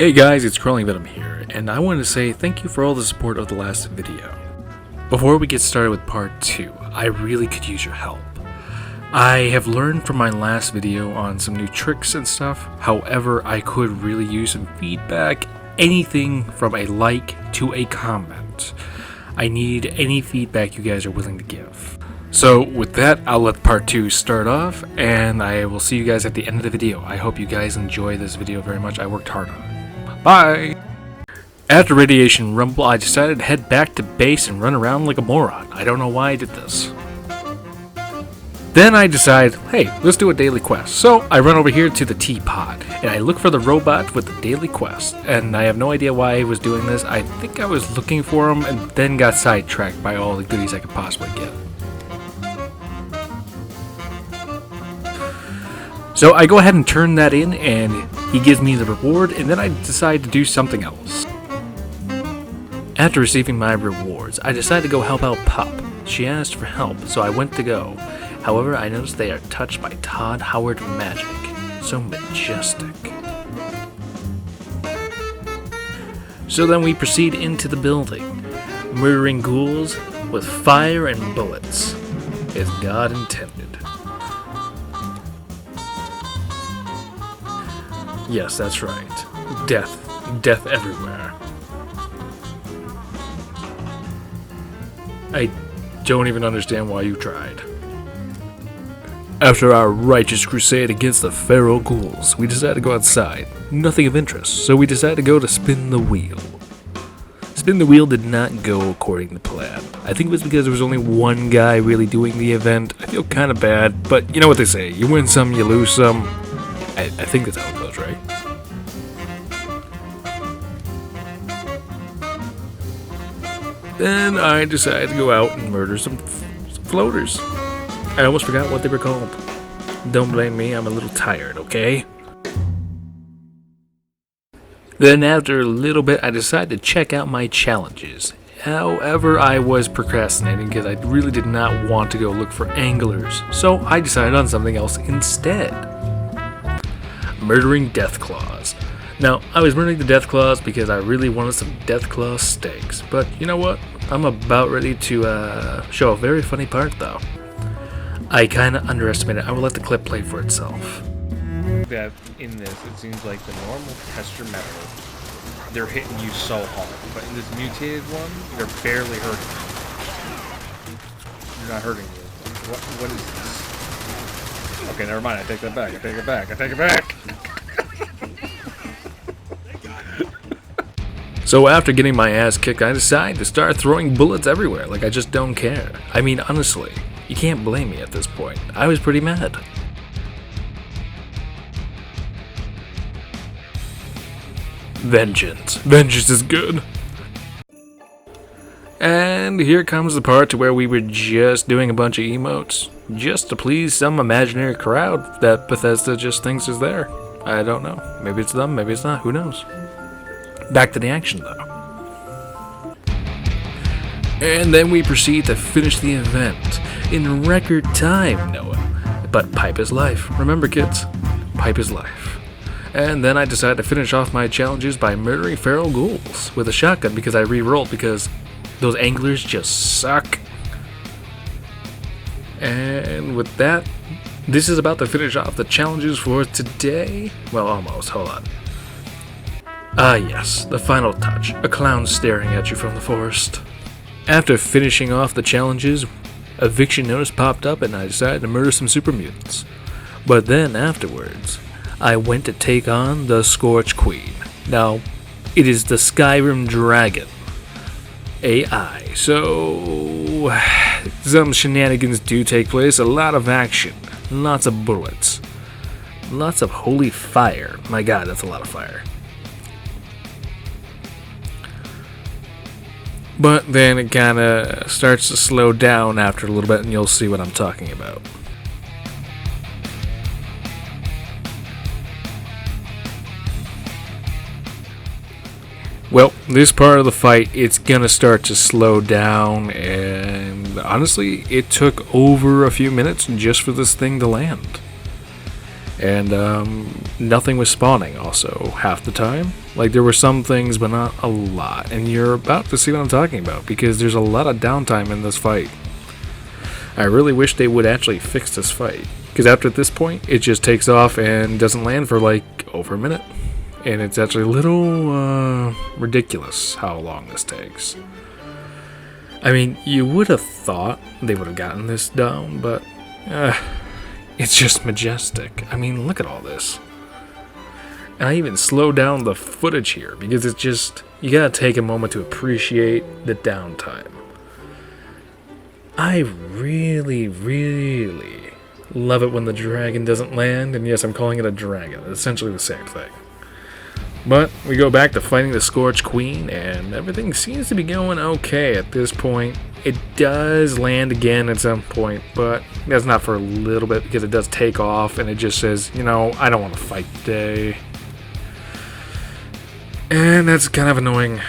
Hey guys, it's Crawling Venom here, and I wanted to say thank you for all the support of the last video. Before we get started with part 2, I really could use your help. I have learned from my last video on some new tricks and stuff, however I could really use some feedback, anything from a like to a comment. I need any feedback you guys are willing to give. So with that, I'll let part 2 start off, and I will see you guys at the end of the video. I hope you guys enjoy this video very much. I worked hard on it. Bye! After Radiation Rumble, I decided to head back to base and run around like a moron. I don't know why I did this. Then I decide, hey, let's do a daily quest. So I run over here to the teapot, and I look for the robot with the daily quest. And I have no idea why I was doing this. I think I was looking for him, and then got sidetracked by all the goodies I could possibly get. So I go ahead and turn that in, and he gives me the reward, and then I decide to do something else. After receiving my rewards, I decide to go help out Pup. She asked for help, so I went to go. However, I noticed they are touched by Todd Howard magic. So majestic. So then we proceed into the building, murdering ghouls with fire and bullets, as God intended. Yes, that's right. Death everywhere. I don't even understand why you tried. After our righteous crusade against the feral ghouls, we decided to go outside. Nothing of interest, so we decided to go to Spin the Wheel. Spin the Wheel did not go according to plan. I think it was because there was only one guy really doing the event. I feel kind of bad, but you know what they say, you win some, you lose some. I think that's how it goes, right? Then I decided to go out and murder some floaters. I almost forgot what they were called. Don't blame me, I'm a little tired, okay? Then after a little bit, I decided to check out my challenges. However, I was procrastinating because I really did not want to go look for anglers. So I decided on something else instead. Murdering Deathclaws. Now, I was murdering the Deathclaws because I really wanted some Deathclaw steaks. But you know what? I'm about ready to show a very funny part though. I kind of underestimated it. I will let the clip play for itself. That in this, it seems like the normal tester metal, they're hitting you so hard. But in this mutated one, they're barely hurting you. They're not hurting you. What is this? Okay, never mind. I take that back. I take it back. So after getting my ass kicked, I decided to start throwing bullets everywhere, like I just don't care. I mean, honestly, you can't blame me at this point. I was pretty mad. Vengeance. Vengeance is good. And here comes the part to where we were just doing a bunch of emotes, just to please some imaginary crowd that Bethesda just thinks is there. I don't know. Maybe it's them, maybe it's not, who knows. Back to the action though. And then we proceed to finish the event in record time, Noah. But pipe is life. Remember kids, pipe is life. And then I decided to finish off my challenges by murdering feral ghouls with a shotgun because I re-rolled because those anglers just suck. And with that, this is about to finish off the challenges for today. Well, almost. Hold on. Ah yes, the final touch. A clown staring at you from the forest. After finishing off the challenges, eviction notice popped up and I decided to murder some super mutants. But then afterwards, I went to take on the Scorch Queen. Now, it is the Skyrim Dragon AI, so some shenanigans do take place, a lot of action, lots of bullets, lots of holy fire. My god, that's a lot of fire. But then it kinda starts to slow down after a little bit and you'll see what I'm talking about. Well, this part of the fight, it's gonna start to slow down, and honestly, it took over a few minutes just for this thing to land. And nothing was spawning also half the time. Like, there were some things, but not a lot. And you're about to see what I'm talking about, because there's a lot of downtime in this fight. I really wish they would actually fix this fight, because after this point, it just takes off and doesn't land for like over a minute. And it's actually a little ridiculous how long this takes. I mean, you would have thought they would have gotten this down, but it's just majestic. I mean, look at all this. And I even slowed down the footage here because it's just, you gotta take a moment to appreciate the downtime. I really, really love it when the dragon doesn't land, and yes, I'm calling it a dragon. It's essentially the same thing. But we go back to fighting the Scorch Queen, and everything seems to be going okay at this point. It does land again at some point, but that's not for a little bit because it does take off, and it just says, you know, I don't want to fight today. And that's kind of annoying.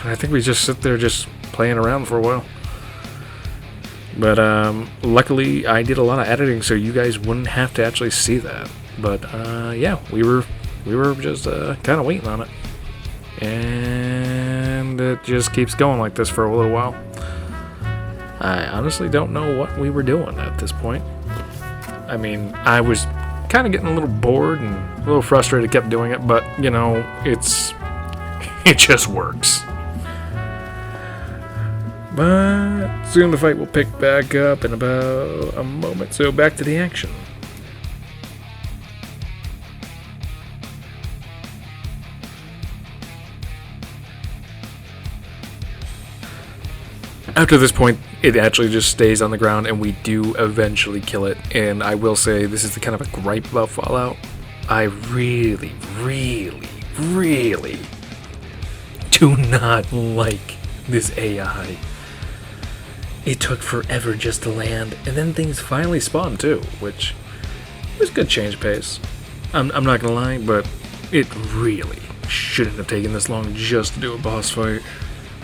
I think we just sit there just playing around for a while. But luckily, I did a lot of editing, so you guys wouldn't have to actually see that. But yeah, we were just kind of waiting on it, and it just keeps going like this for a little while. I honestly don't know what we were doing at this point. I mean, I was kind of getting a little bored and a little frustrated, kept doing it, but you know, it just works. But soon the fight will pick back up in about a moment, so back to the action. After this point, it actually just stays on the ground, and we do eventually kill it. And I will say, this is the kind of a gripe about Fallout. I really, really, really do not like this AI. It took forever just to land, and then things finally spawned too, which was good change pace. I'm not gonna lie, but it really shouldn't have taken this long just to do a boss fight.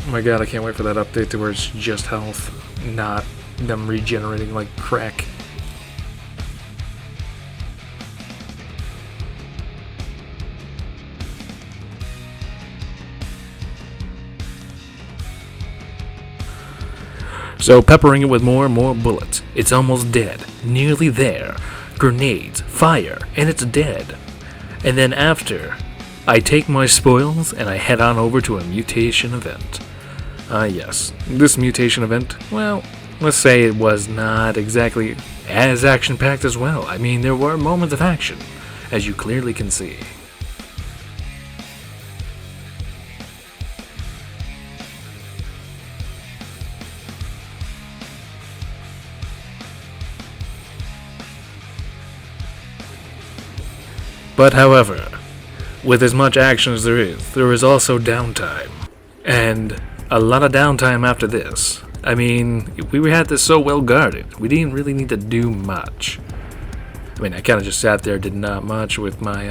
Oh my god, I can't wait for that update to where it's just health, not them regenerating like crack. So peppering it with more and more bullets. It's almost dead. Nearly there. Grenades, fire, and it's dead. And then after, I take my spoils and I head on over to a mutation event. Yes, this mutation event, well, let's say it was not exactly as action-packed as well. I mean, there were moments of action, as you clearly can see. But however, with as much action as there is also downtime. And a lot of downtime after this. I mean, we had this so well guarded, we didn't really need to do much. I mean, I kind of just sat there, did not much with my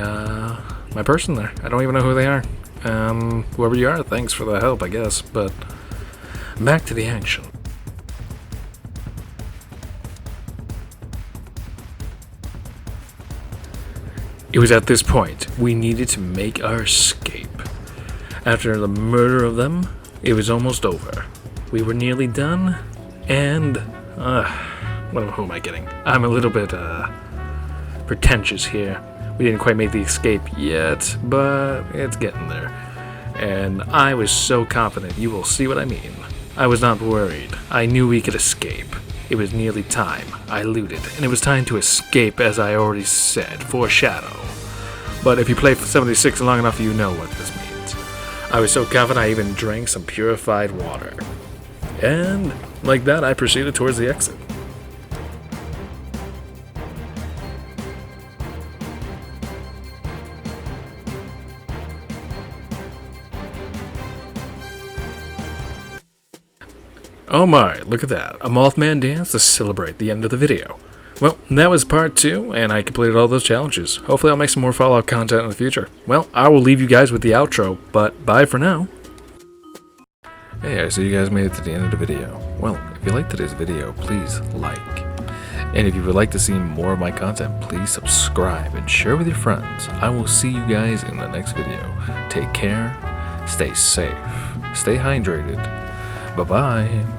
my person there. I don't even know who they are. Whoever you are, thanks for the help, I guess. But back to the action. It was at this point we needed to make our escape. After the murder of them, it was almost over. We were nearly done, and who am I kidding? I'm a little bit pretentious here. We didn't quite make the escape yet, but it's getting there. And I was so confident, you will see what I mean. I was not worried. I knew we could escape. It was nearly time. I looted, and it was time to escape, as I already said, foreshadow. But if you play 76 long enough, you know what this means. I was so confident I even drank some purified water. And like that, I proceeded towards the exit. Oh my, look at that. A Mothman dance to celebrate the end of the video. Well, that was part 2, and I completed all those challenges. Hopefully I'll make some more Fallout content in the future. Well, I will leave you guys with the outro, but bye for now. Hey, I see you guys made it to the end of the video. Well, if you liked today's video, please like. And if you would like to see more of my content, please subscribe and share with your friends. I will see you guys in the next video. Take care, stay safe, stay hydrated. Bye-bye.